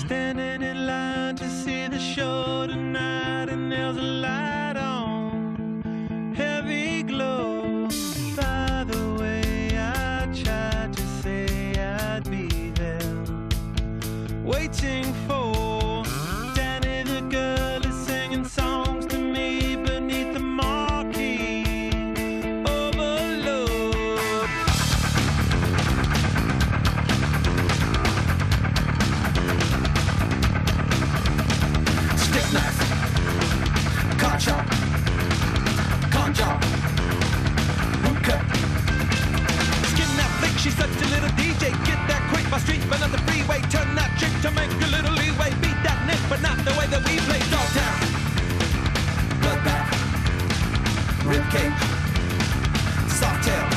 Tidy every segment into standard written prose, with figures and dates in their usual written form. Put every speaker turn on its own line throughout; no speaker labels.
Standing in line to see the show tonight, and there's a light on, heavy glow. By the way, I tried to say I'd be there, waiting for Danny the girl is singing songs to me beneath the marquee. Overload. Stick knife, card shop, con job, root cut. Skin that flick, she's such a little DJ. Get that quick by street, but on the freeway. Turn that trick to make a little leeway. Beat that nick, but not the way that we play. Dogtown, bloodbath, ribcage, soft tail.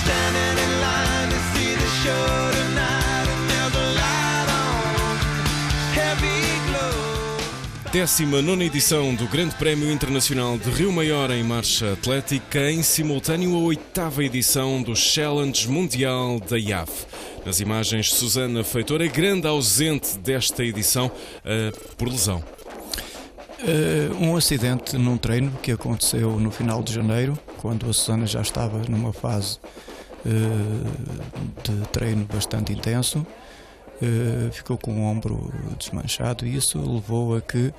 Standing in line to see the show tonight, and there's a light on, heavy glow.
19ª edição do Grande Prémio Internacional de Rio Maior em Marcha Atlética, em simultâneo a 8ª edição do Challenge Mundial da IAF. Nas imagens, Susana Feitor, a grande ausente desta edição por lesão.
Um acidente num treino que aconteceu no final de janeiro, quando a Susana já estava numa fase de treino bastante intenso. Ficou com o ombro desmanchado e isso levou a que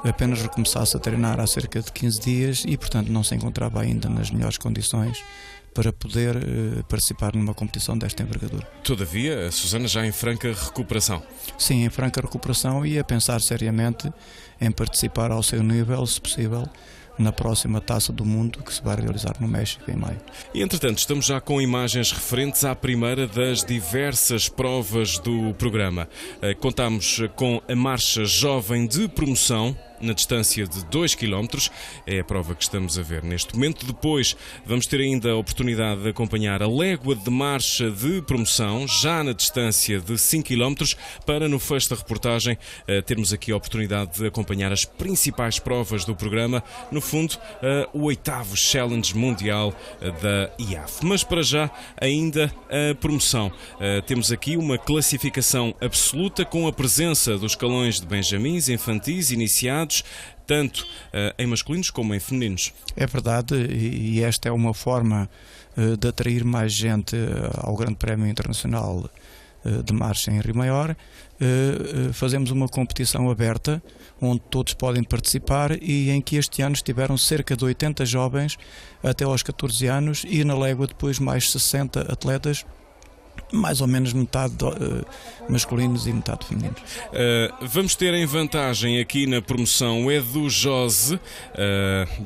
apenas recomeçasse a treinar há cerca de 15 dias e, portanto, não se encontrava ainda nas melhores condições para poder participar numa competição desta envergadura.
Todavia, a Susana já em franca recuperação.
Sim, em franca recuperação e a pensar seriamente em participar ao seu nível, se possível, na próxima Taça do Mundo que se vai realizar no México em maio.
E, entretanto, estamos já com imagens referentes à primeira das diversas provas do programa. Contamos com a marcha jovem de promoção na distância de 2 km, é a prova que estamos a ver neste momento. Depois vamos ter ainda a oportunidade de acompanhar a légua de marcha de promoção, já na distância de 5 km, para no fecho da reportagem termos aqui a oportunidade de acompanhar as principais provas do programa, no fundo o 8º Challenge Mundial da IAF. Mas para já ainda a promoção. Temos aqui uma classificação absoluta com a presença dos escalões de benjamins, infantis, iniciados, tanto em masculinos como em femininos.
É verdade, e esta é uma forma de atrair mais gente ao Grande Prémio Internacional de Marcha em Rio Maior. Fazemos uma competição aberta, onde todos podem participar e em que este ano estiveram cerca de 80 jovens até aos 14 anos e na légua depois mais 60 atletas, mais ou menos metade masculinos e metade femininos.
Vamos ter em vantagem aqui na promoção o Edu Jose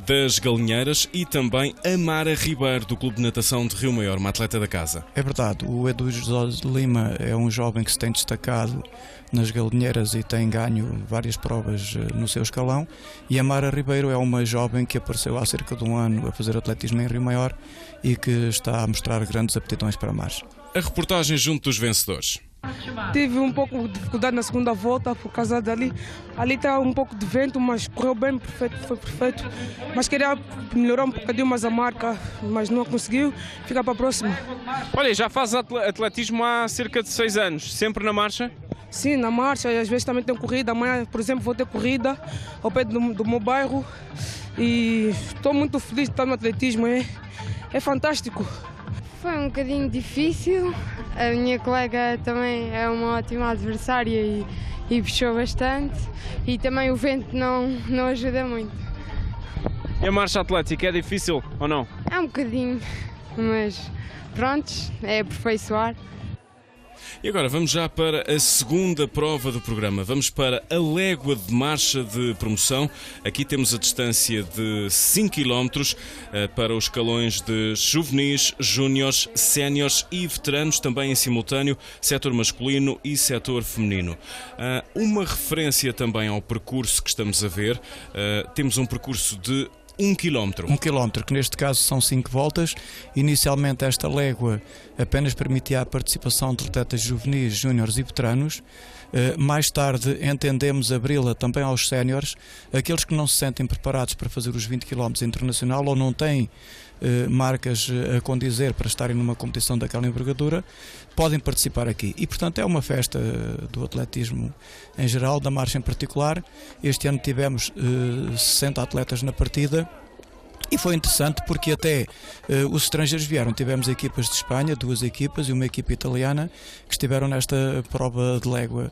das Galinheiras e também a Mara Ribeiro do Clube de Natação de Rio Maior, uma atleta da casa.
É verdade, o Edu Jose Lima é um jovem que se tem destacado nas Galinheiras e tem ganho várias provas no seu escalão, e a Mara Ribeiro é uma jovem que apareceu há cerca de um ano a fazer atletismo em Rio Maior e que está a mostrar grandes aptidões para a marcha.
A reportagem junto dos vencedores.
Tive um pouco de dificuldade na segunda volta por causa dali. Ali está um pouco de vento, mas correu bem, perfeito, foi perfeito. Mas queria melhorar um bocadinho mais a marca, mas não conseguiu. Fica para a próxima.
Olha, já faz atletismo há cerca de 6 anos, sempre na marcha?
Sim, na marcha, e às vezes também tem corrida. Amanhã, por exemplo, vou ter corrida ao pé do meu bairro. E estou muito feliz de estar no atletismo, é fantástico.
Foi um bocadinho difícil, a minha colega também é uma ótima adversária e puxou bastante, e também o vento não ajuda muito.
E a marcha atlética é difícil ou não?
É um bocadinho, mas prontos, é aperfeiçoar.
E agora vamos já para a segunda prova do programa. Vamos para a légua de marcha de promoção. Aqui temos a distância de 5 km para os escalões de juvenis, júniores, séniores e veteranos, também em simultâneo, setor masculino e setor feminino. Uma referência também ao percurso que estamos a ver. Temos um percurso de 1 km.
1 km, que neste caso são 5 voltas. Inicialmente esta légua apenas permitia a participação de atletas juvenis, júniores e veteranos. Mais tarde entendemos abri-la também aos séniores, aqueles que não se sentem preparados para fazer os 20 km internacional ou não têm marcas a condizer para estarem numa competição daquela envergadura, podem participar aqui. E, portanto, é uma festa do atletismo em geral, da marcha em particular. Este ano tivemos 60 atletas na partida. E foi interessante porque até os estrangeiros vieram. Tivemos equipas de Espanha, 2 equipas e uma equipa italiana que estiveram nesta prova de légua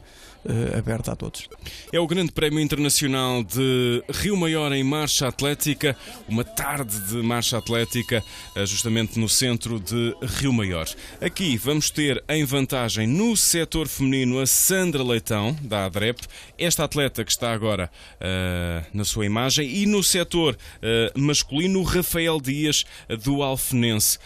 aberta a todos.
É o Grande Prémio Internacional de Rio Maior em marcha atlética, uma tarde de marcha atlética justamente no centro de Rio Maior. Aqui vamos ter em vantagem no setor feminino a Sandra Leitão, da ADREP, esta atleta que está agora na sua imagem, e no setor masculino o Rafael Dias, do Alfenense.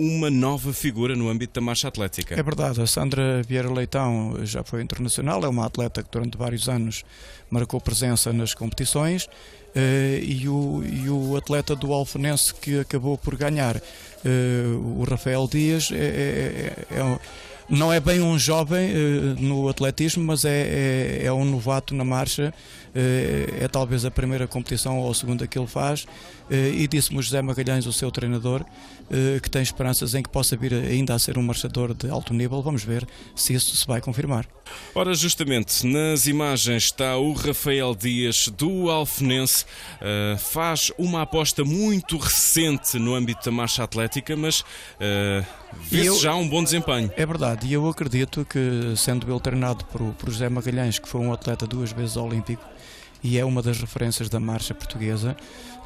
Uma nova figura no âmbito da marcha atlética.
É verdade, a Sandra Vieira Leitão já foi internacional, é uma atleta que durante vários anos marcou presença nas competições, e o atleta do Alfenense que acabou por ganhar, o Rafael Dias, não é bem um jovem no atletismo, mas é um novato na marcha. É talvez a primeira competição ou a segunda que ele faz, e disse-me o José Magalhães, o seu treinador, que tem esperanças em que possa vir ainda a ser um marchador de alto nível. Vamos ver se isso se vai confirmar.
Ora, justamente nas imagens está o Rafael Dias, do Alfenense. Faz uma aposta muito recente no âmbito da marcha atlética, mas vê-se já um bom desempenho.
É verdade, e eu acredito que, sendo ele treinado por José Magalhães, que foi um atleta 2 vezes olímpico e é uma das referências da marcha portuguesa,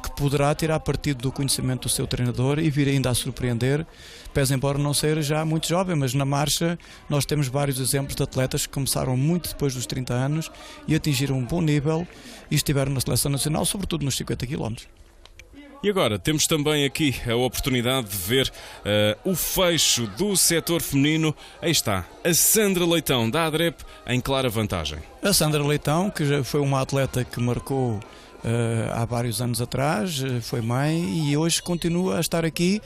que poderá tirar partido do conhecimento do seu treinador e vir ainda a surpreender, pese embora não ser já muito jovem, mas na marcha nós temos vários exemplos de atletas que começaram muito depois dos 30 anos e atingiram um bom nível e estiveram na seleção nacional, sobretudo nos 50 km.
E agora temos também aqui a oportunidade de ver o fecho do setor feminino. Aí está, a Sandra Leitão, da ADREP, em clara vantagem.
A Sandra Leitão, que já foi uma atleta que marcou há vários anos atrás, foi mãe e hoje continua a estar aqui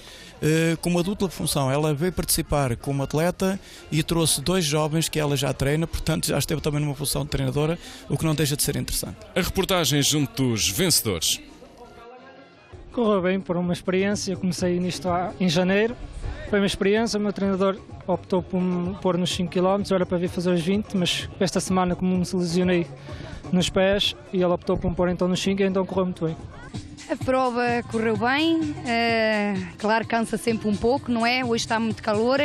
com uma dupla função. Ela veio participar como atleta e trouxe 2 jovens que ela já treina, portanto já esteve também numa função de treinadora, o que não deixa de ser interessante.
A reportagem junto dos vencedores.
Correu bem, por uma experiência. Comecei nisto em janeiro. Foi uma experiência, o meu treinador optou por me pôr nos 5 km, era para vir fazer os 20, mas esta semana, como me lesionei nos pés, e ele optou por me pôr então nos 5, e então correu muito bem.
A prova correu bem, claro, cansa sempre um pouco, não é? Hoje está muito calor,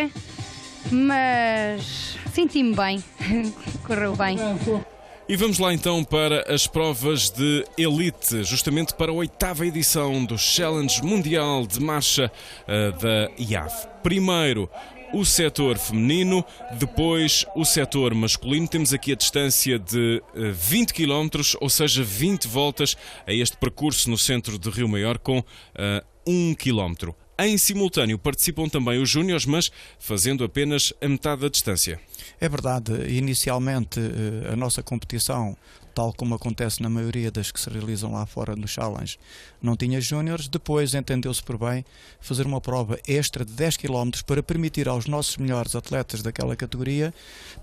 mas senti-me bem, correu bem.
E vamos lá então para as provas de elite, justamente para a 8ª edição do Challenge Mundial de Marcha da IAF. Primeiro o setor feminino, depois o setor masculino. Temos aqui a distância de 20 km, ou seja, 20 voltas a este percurso no centro de Rio Maior com 1 km. Em simultâneo participam também os júniores, mas fazendo apenas a metade da distância.
É verdade, inicialmente a nossa competição, tal como acontece na maioria das que se realizam lá fora no Challenge, não tinha júniores. Depois entendeu-se por bem fazer uma prova extra de 10 km para permitir aos nossos melhores atletas daquela categoria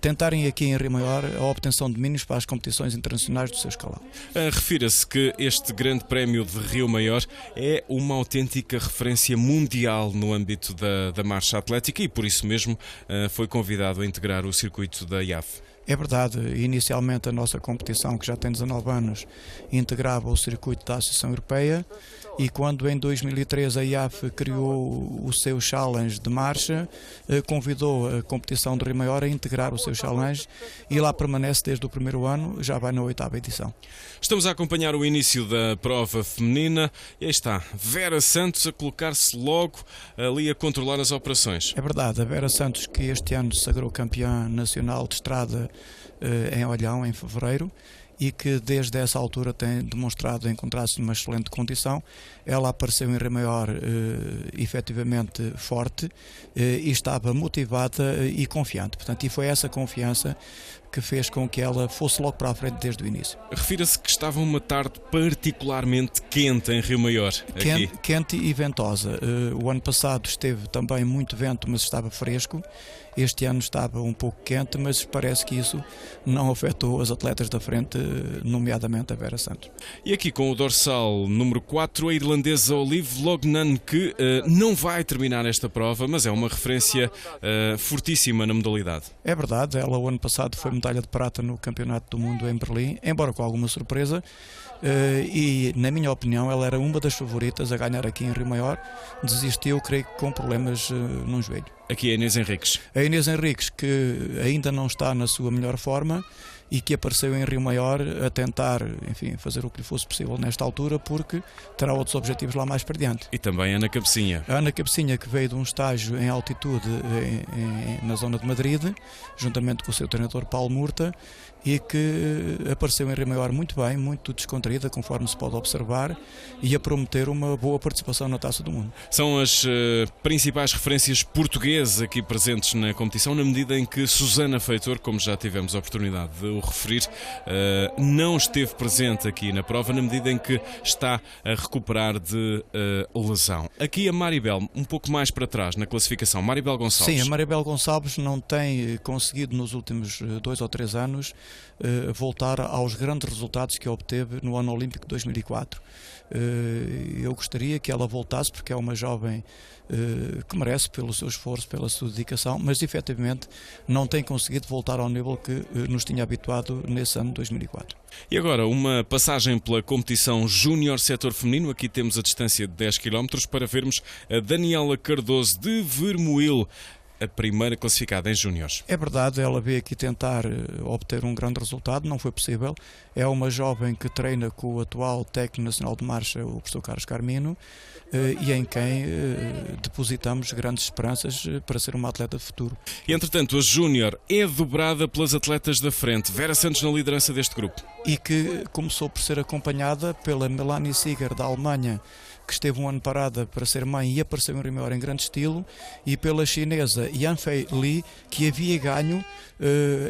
tentarem aqui em Rio Maior a obtenção de mínimos para as competições internacionais do seu escalão.
Refira-se que este Grande Prémio de Rio Maior é uma autêntica referência mundial no âmbito da marcha atlética e por isso mesmo foi convidado a integrar o circuito da IAF.
É verdade, inicialmente a nossa competição, que já tem 19 anos, integrava o circuito da Associação Europeia, e quando em 2013 a IAF criou o seu challenge de marcha, convidou a competição de Rio Maior a integrar o seu challenge e lá permanece desde o primeiro ano, já vai na 8ª edição.
Estamos a acompanhar o início da prova feminina e aí está Vera Santos a colocar-se logo ali a controlar as operações.
É verdade, a Vera Santos, que este ano se sagrou campeã nacional de estrada em Olhão, em fevereiro, e que desde essa altura tem demonstrado encontrar-se numa excelente condição. Ela apareceu em Rio Maior efetivamente forte e estava motivada e confiante. Portanto, e foi essa confiança que fez com que ela fosse logo para a frente desde o início.
Refira-se que estava uma tarde particularmente quente em Rio Maior. Aqui.
Quente e ventosa. O ano passado esteve também muito vento, mas estava fresco. Este ano estava um pouco quente, mas parece que isso não afetou as atletas da frente, nomeadamente a Vera Santos.
E aqui com o dorsal número 4, a irlandesa Olive Lognan, que não vai terminar esta prova, mas é uma referência fortíssima na modalidade.
É verdade, ela o ano passado foi medalha de prata no Campeonato do Mundo em Berlim, embora com alguma surpresa. E, na minha opinião, ela era uma das favoritas a ganhar aqui em Rio Maior. Desistiu, creio que com problemas num joelho.
Aqui é a Inês Henriques.
A Inês Henriques, que ainda não está na sua melhor forma e que apareceu em Rio Maior a tentar, enfim, fazer o que lhe fosse possível nesta altura, porque terá outros objetivos lá mais para diante.
E também Ana Cabecinha.
A Ana Cabecinha, que veio de um estágio em altitude na zona de Madrid, juntamente com o seu treinador Paulo Murta, e que apareceu em Rio Maior muito bem, muito descontraída, conforme se pode observar, e a prometer uma boa participação na Taça do Mundo.
São as principais referências portuguesas aqui presentes na competição, na medida em que Susana Feitor, como já tivemos a oportunidade de o referir, não esteve presente aqui na prova, na medida em que está a recuperar de lesão. Aqui a Maribel, um pouco mais para trás na classificação, Maribel Gonçalves.
Sim, a Maribel Gonçalves não tem conseguido nos últimos 2 ou 3 anos voltar aos grandes resultados que obteve no ano olímpico de 2004. Eu gostaria que ela voltasse, porque é uma jovem que merece pelo seu esforço, pela sua dedicação, mas efetivamente não tem conseguido voltar ao nível que nos tinha habituado nesse ano de 2004.
E agora uma passagem pela competição Júnior setor feminino. Aqui temos a distância de 10 km para vermos a Daniela Cardoso de Vermoil, a primeira classificada em Júniores.
É verdade, ela veio aqui tentar obter um grande resultado, não foi possível. É uma jovem que treina com o atual técnico nacional de marcha, o professor Carlos Carmino, e em quem depositamos grandes esperanças para ser uma atleta de futuro.
E entretanto a Júnior é dobrada pelas atletas da frente, Vera Santos na liderança deste grupo.
E que começou por ser acompanhada pela Melanie Sieger da Alemanha, que esteve um ano parada para ser mãe e apareceu em Rio Maior em grande estilo, e pela chinesa Yanfei Li, que havia ganho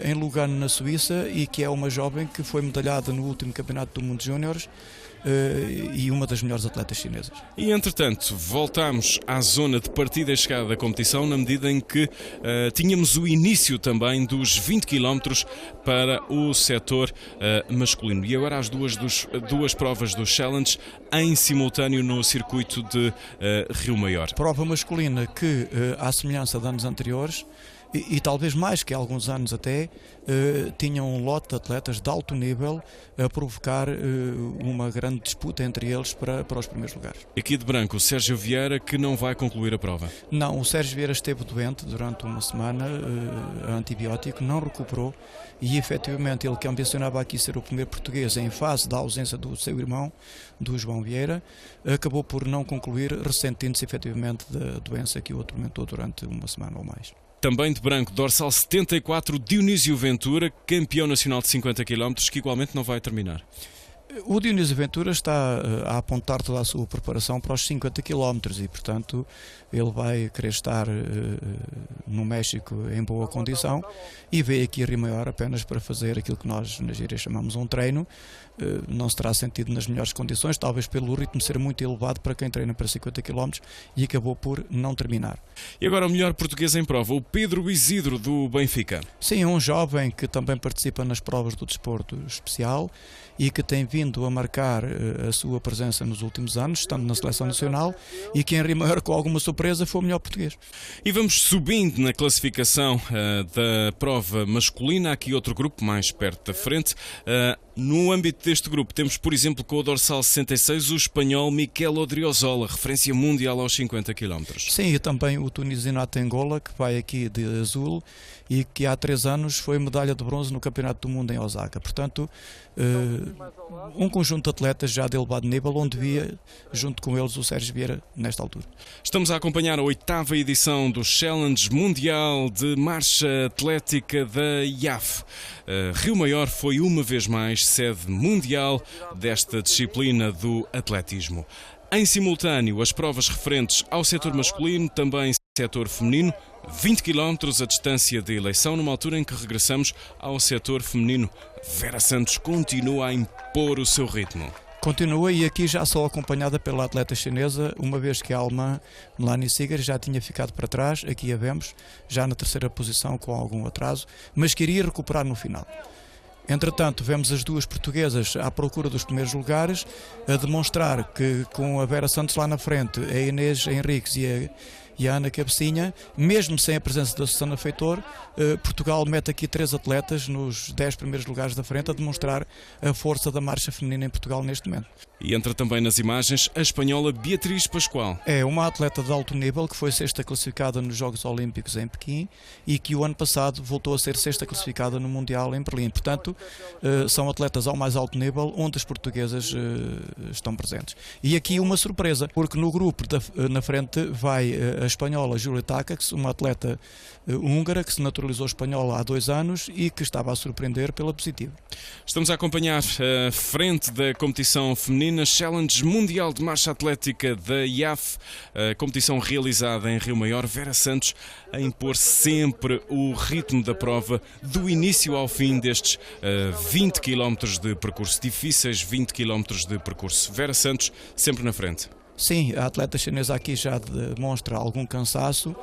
em Lugano, na Suíça, e que é uma jovem que foi medalhada no último Campeonato do Mundo de Júniores e uma das melhores atletas chinesas.
E entretanto voltámos à zona de partida e chegada da competição, na medida em que tínhamos o início também dos 20 km para o setor masculino. E agora as duas provas do Challenge em simultâneo no circuito de Rio Maior.
Prova masculina que, à semelhança de anos anteriores, e talvez mais que alguns anos até, tinham um lote de atletas de alto nível a provocar uma grande disputa entre eles para os primeiros lugares.
Aqui de branco, o Sérgio Vieira, que não vai concluir a prova.
Não, o Sérgio Vieira esteve doente durante uma semana, antibiótico, não recuperou, e efetivamente ele, que ambicionava aqui ser o primeiro português em face da ausência do seu irmão, do João Vieira, acabou por não concluir, ressentindo-se efetivamente da doença que o atormentou durante uma semana ou mais.
Também de branco, dorsal 74, Dionísio Ventura, campeão nacional de 50 km, que igualmente não vai terminar.
O Dionísio Ventura está a apontar toda a sua preparação para os 50 km e, portanto, ele vai querer estar no México em boa condição e veio aqui a Rio Maior apenas para fazer aquilo que nós na gíria chamamos um treino. Não se terá sentido nas melhores condições, talvez pelo ritmo ser muito elevado para quem treina para 50 km, e acabou por não terminar.
E agora o melhor português em prova, o Pedro Isidro do Benfica.
Sim, um jovem que também participa nas provas do desporto especial e que tem vindo a marcar a sua presença nos últimos anos, estando na seleção nacional, e que em Rio Maior, com alguma surpresa, foi o melhor português.
E vamos subindo na classificação da prova masculina, aqui outro grupo mais perto da frente. No âmbito deste grupo temos, por exemplo, com o dorsal 66, o espanhol Miquel Odriozola, referência mundial aos 50 km.
Sim, e também o tunisino Atengola, que vai aqui de azul e que há 3 anos foi medalha de bronze no Campeonato do Mundo em Osaka. Portanto, um conjunto de atletas já de elevado nível, onde via junto com eles o Sérgio Vieira nesta altura.
Estamos a acompanhar a 8ª edição do Challenge Mundial de Marcha Atlética da IAF. Rio Maior foi uma vez mais sede mundial desta disciplina do atletismo. Em simultâneo, as provas referentes ao setor masculino, também setor feminino, 20 km a distância de eleição, numa altura em que regressamos ao setor feminino. Vera Santos continua a impor o seu ritmo.
Continua, e aqui já só acompanhada pela atleta chinesa, uma vez que a alemã Melanie Seger já tinha ficado para trás. Aqui a vemos, já na terceira posição com algum atraso, mas queria recuperar no final. Entretanto, vemos as duas portuguesas à procura dos primeiros lugares, a demonstrar que com a Vera Santos lá na frente, a Inês Henriques e a Ana Cabecinha, mesmo sem a presença da Susana Feitor, Portugal mete aqui 3 atletas nos 10 primeiros lugares da frente, a demonstrar a força da marcha feminina em Portugal neste momento.
E entra também nas imagens a espanhola Beatriz Pascual.
É uma atleta de alto nível que foi sexta classificada nos Jogos Olímpicos em Pequim e que o ano passado voltou a ser sexta classificada no Mundial em Berlim. Portanto, são atletas ao mais alto nível onde as portuguesas estão presentes. E aqui uma surpresa, porque no grupo na frente vai a espanhola Júlia Takacs, uma atleta húngara que se naturalizou espanhola há 2 anos e que estava a surpreender pela positiva.
Estamos a acompanhar a frente da competição feminina Challenge Mundial de Marcha Atlética da IAF, a competição realizada em Rio Maior. Vera Santos a impor sempre o ritmo da prova do início ao fim destes 20 km de percurso, difíceis 20 km de percurso. Vera Santos sempre na frente.
Sim, a atleta chinesa aqui já demonstra algum cansaço,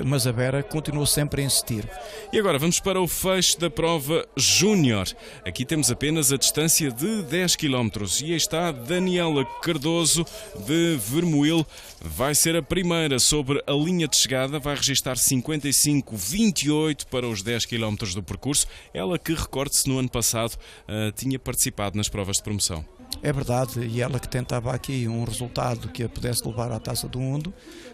mas a Vera continua sempre a insistir.
E agora vamos para o fecho da prova Júnior. Aqui temos apenas a distância de 10 km e aí está Daniela Cardoso de Vermoil. Vai ser a primeira sobre a linha de chegada, vai registrar 55,28 para os 10 km do percurso. Ela que, recorde-se, no ano passado tinha participado nas provas de promoção.
É verdade, e ela que tentava aqui um resultado que a pudesse levar à Taça do Mundo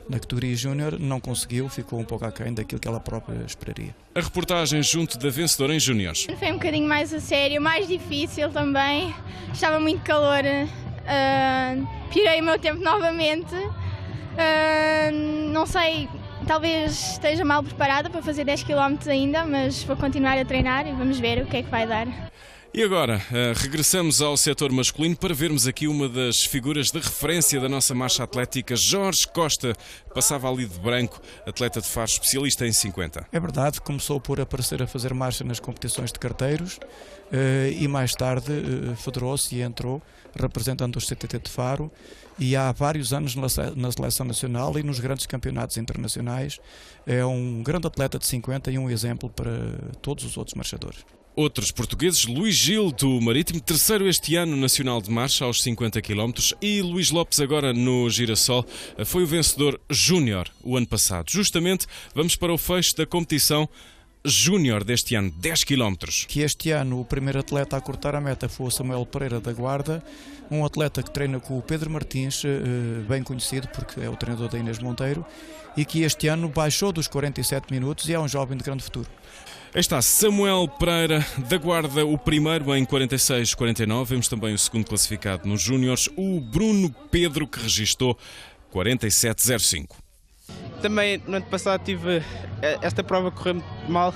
na categoria Júnior, não conseguiu, ficou um pouco aquém daquilo que ela própria esperaria.
A reportagem junto da vencedora em Júniores.
Foi um bocadinho mais a sério, mais difícil também, estava muito calor, pirei o meu tempo novamente, não sei, talvez esteja mal preparada para fazer 10 km ainda, mas vou continuar a treinar e vamos ver o que é que vai dar.
E agora, regressamos ao setor masculino para vermos aqui uma das figuras de referência da nossa marcha atlética. Jorge Costa passava ali de branco, atleta de Faro, especialista em 50.
É verdade, começou por aparecer a fazer marcha nas competições de carteiros e mais tarde federou-se e entrou representando o CTT de Faro, e há vários anos na seleção nacional e nos grandes campeonatos internacionais. É um grande atleta de 50 e um exemplo para todos os outros marchadores.
Outros portugueses: Luís Gil do Marítimo, terceiro este ano nacional de marcha aos 50 km, e Luís Lopes agora no Girassol, foi o vencedor júnior o ano passado. Justamente vamos para o fecho da competição júnior deste ano, 10 km.
Que este ano o primeiro atleta a cortar a meta foi o Samuel Pereira da Guarda, um atleta que treina com o Pedro Martins, bem conhecido porque é o treinador da Inês Monteiro, e que este ano baixou dos 47 minutos e é um jovem de grande futuro.
Aí está Samuel Pereira da Guarda, o primeiro em 46,49. Vemos também o segundo classificado nos Júniores, o Bruno Pedro, que registou 47,05.
Também no ano passado tive esta prova, correu muito mal,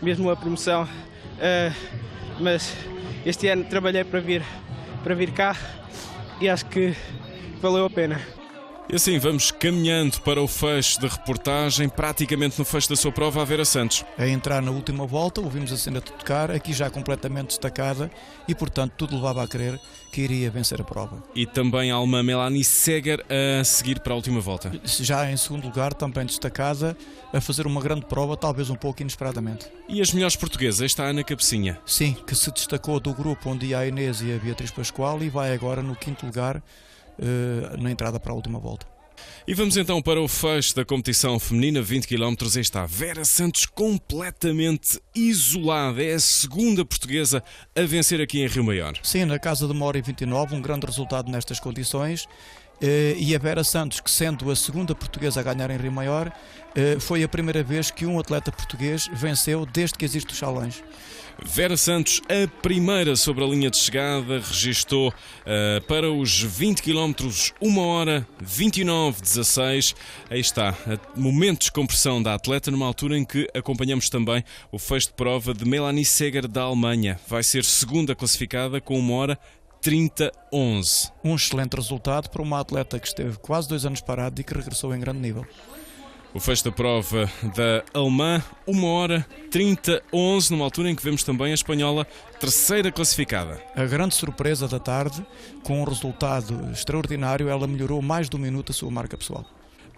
mesmo a promoção, mas este ano trabalhei para vir cá e acho que valeu a pena.
E assim vamos caminhando para o fecho da reportagem, praticamente no fecho da sua prova, a Vera Santos.
A entrar na última volta, ouvimos a cena de tocar, aqui já completamente destacada, e portanto tudo levava a crer que iria vencer a prova.
E também a alemã Melanie Seger a seguir para a última volta.
Já em segundo lugar, também destacada, a fazer uma grande prova, talvez um pouco inesperadamente.
E as melhores portuguesas, está a Ana Cabecinha.
Sim, que se destacou do grupo onde ia a Inês e a Beatriz Pascual e vai agora no quinto lugar na entrada para a última volta.
E vamos então para o fecho da competição feminina, 20 km. Aí está Vera Santos completamente isolada. É a segunda portuguesa a vencer aqui em Rio Maior.
Sim, na casa de 1h29, um grande resultado nestas condições. E a Vera Santos, que sendo a segunda portuguesa a ganhar em Rio Maior, foi a primeira vez que um atleta português venceu desde que existe o Challenge.
Vera Santos, a primeira sobre a linha de chegada, registou para os 20 km 1h29,16. Aí está, momento de descompressão da atleta, numa altura em que acompanhamos também o fecho de prova de Melanie Seger da Alemanha. Vai ser segunda classificada com 1h30,11.
Um excelente resultado para uma atleta que esteve quase 2 anos parada e que regressou em grande nível.
O fecho da prova da alemã, 1h30:11, numa altura em que vemos também a espanhola terceira classificada.
A grande surpresa da tarde, com um resultado extraordinário, ela melhorou mais de um minuto a sua marca pessoal.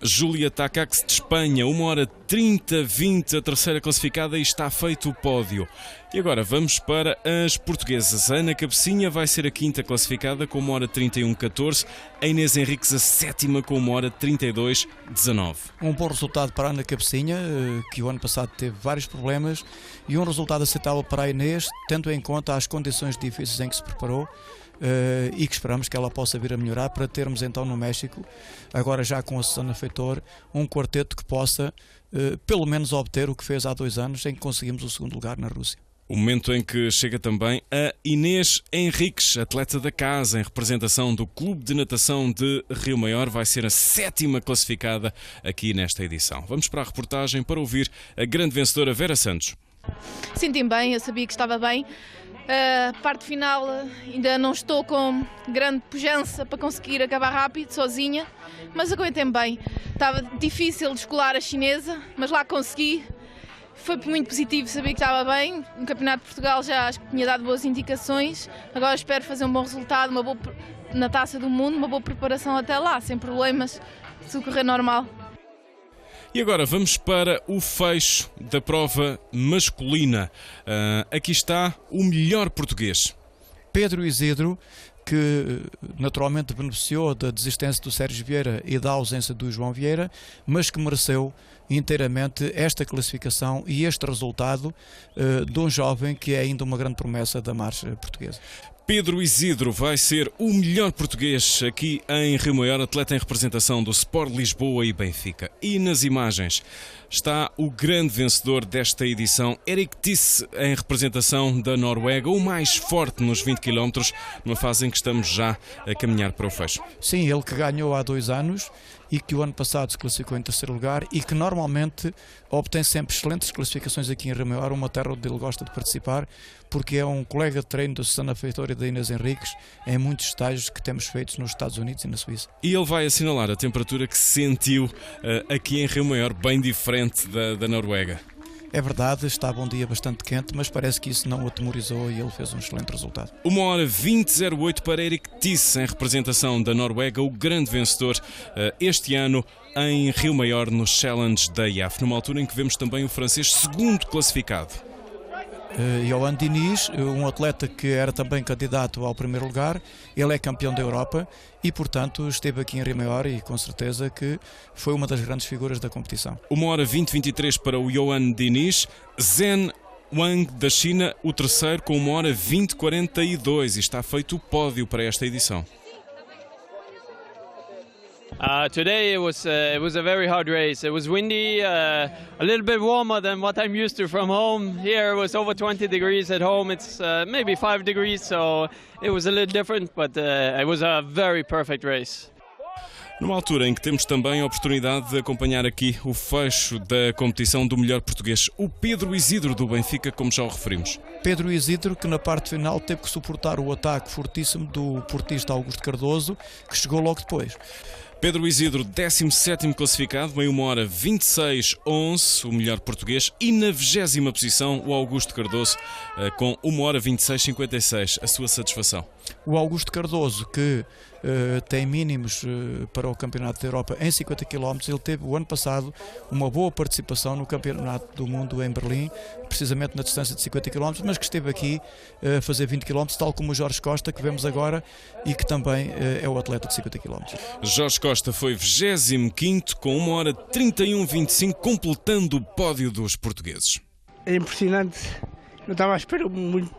Júlia Takacs de Espanha, 1h30:20, a terceira classificada, e está feito o pódio. E agora vamos para as portuguesas. A Ana Cabecinha vai ser a quinta classificada com 1h31:14, a Inês Henriques a sétima com 1h32:19.
Um bom resultado para a Ana Cabecinha, que o ano passado teve vários problemas, e um resultado aceitável para a Inês, tendo em conta as condições difíceis em que se preparou. E que esperamos que ela possa vir a melhorar para termos então no México, agora já com a Susana Feitor, um quarteto que possa pelo menos obter o que fez há 2 anos em que conseguimos o segundo lugar na Rússia.
O momento em que chega também a Inês Henriques, atleta da casa em representação do Clube de Natação de Rio Maior, vai ser a sétima classificada aqui nesta edição. Vamos para a reportagem para ouvir a grande vencedora Vera Santos.
Senti-me bem, eu sabia que estava bem. A parte final ainda não estou com grande pujança para conseguir acabar rápido, sozinha, mas aguentei-me bem. Estava difícil descolar a chinesa, mas lá consegui. Foi muito positivo, sabia que estava bem. No Campeonato de Portugal já acho que tinha dado boas indicações. Agora espero fazer um bom resultado, na Taça do Mundo, uma boa preparação até lá, sem problemas, se correr normal.
E agora vamos para o fecho da prova masculina. Aqui está o melhor português.
Pedro Isidro, que naturalmente beneficiou da desistência do Sérgio Vieira e da ausência do João Vieira, mas que mereceu inteiramente esta classificação e este resultado de um jovem que é ainda uma grande promessa da marcha portuguesa.
Pedro Isidro vai ser o melhor português aqui em Rio Maior, atleta em representação do Sport Lisboa e Benfica. E nas imagens está o grande vencedor desta edição, Erik Tisse, em representação da Noruega, o mais forte nos 20 km, numa fase em que estamos já a caminhar para o fecho.
Sim, ele que ganhou há 2 anos e que o ano passado se classificou em terceiro lugar e que normalmente obtém sempre excelentes classificações aqui em Rio Maior, uma terra onde ele gosta de participar, porque é um colega de treino da Susana Feitor e da Inês Henriques em muitos estágios que temos feitos nos Estados Unidos e na Suíça.
E ele vai assinalar a temperatura que sentiu aqui em Rio Maior, bem diferente da Noruega.
É verdade, estava um dia bastante quente, mas parece que isso não o atemorizou e ele fez um excelente resultado.
1h20:08 para Erik Tisse, em representação da Noruega, o grande vencedor este ano em Rio Maior no Challenge da IAF, numa altura em que vemos também o francês segundo classificado.
Johan Diniz, um atleta que era também candidato ao primeiro lugar, ele é campeão da Europa e, portanto, esteve aqui em Rio Maior e com certeza que foi uma das grandes figuras da competição.
1h20:23 para o Johan Diniz. Zhen Wang da China, o terceiro, com 1h20:42, e está feito o pódio para esta edição.
Today it was a very hard race. It was windy, a little bit warmer than what I'm used to from home. Here it was over 20 degrees at home. It's maybe 5 degrees, so it was a little different, but it was a very perfect race.
Numa altura em que temos também a oportunidade de acompanhar aqui o fecho da competição do melhor português, o Pedro Isidro do Benfica, como já o referimos.
Pedro Isidro, que na parte final teve que suportar o ataque fortíssimo do portista Augusto Cardoso, que chegou logo depois.
Pedro Isidro, 17º classificado, em 1h26:11, o melhor português, e na 20ª posição o Augusto Cardoso, com 1h26:56, a sua satisfação.
O Augusto Cardoso, que tem mínimos para o Campeonato da Europa em 50 km, ele teve o ano passado uma boa participação no Campeonato do Mundo em Berlim, precisamente na distância de 50 km, mas que esteve aqui a fazer 20 km, tal como o Jorge Costa, que vemos agora e que também é o atleta de 50 km.
Jorge Costa foi 25º com 1h31:25, completando o pódio dos portugueses.
É impressionante, não estava à espera muito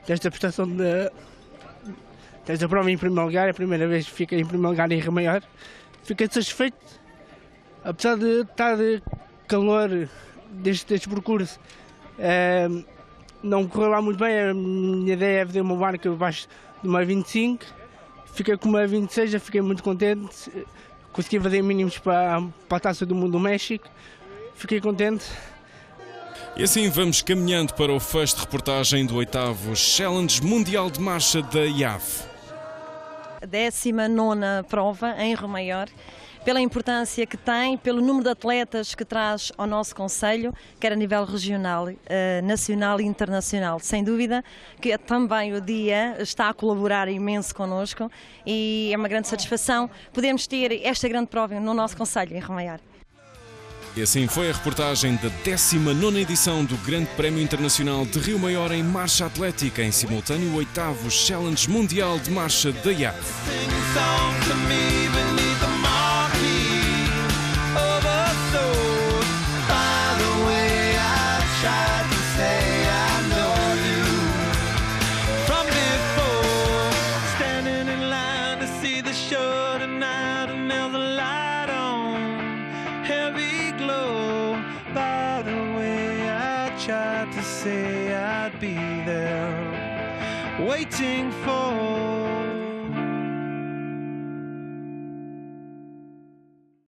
desta prestação desta prova em primeiro lugar. É a primeira vez que fiquei em primeiro lugar em Rio Maior. Fiquei satisfeito, apesar de estar de calor deste percurso. Não correu lá muito bem, a minha ideia é fazer uma marca abaixo de 1h25. Fiquei com 1h26, já fiquei muito contente. Consegui fazer mínimos para a Taça do Mundo do México. Fiquei contente.
E assim vamos caminhando para o fecho de reportagem do 8º Challenge Mundial de Marcha da IAF.
19ª prova em Rio Maior. pela importância que tem, pelo número de atletas que traz ao nosso concelho, quer a nível regional, nacional e internacional. Sem dúvida que também o dia está a colaborar imenso connosco e é uma grande satisfação podermos ter esta grande prova no nosso concelho, em Remaiar.
E assim foi a reportagem da 19ª edição do Grande Prémio Internacional de Rio Maior em Marcha Atlética, em simultâneo o 8º Challenge Mundial de Marcha da IAP.
Tried to say I'd be there, waiting for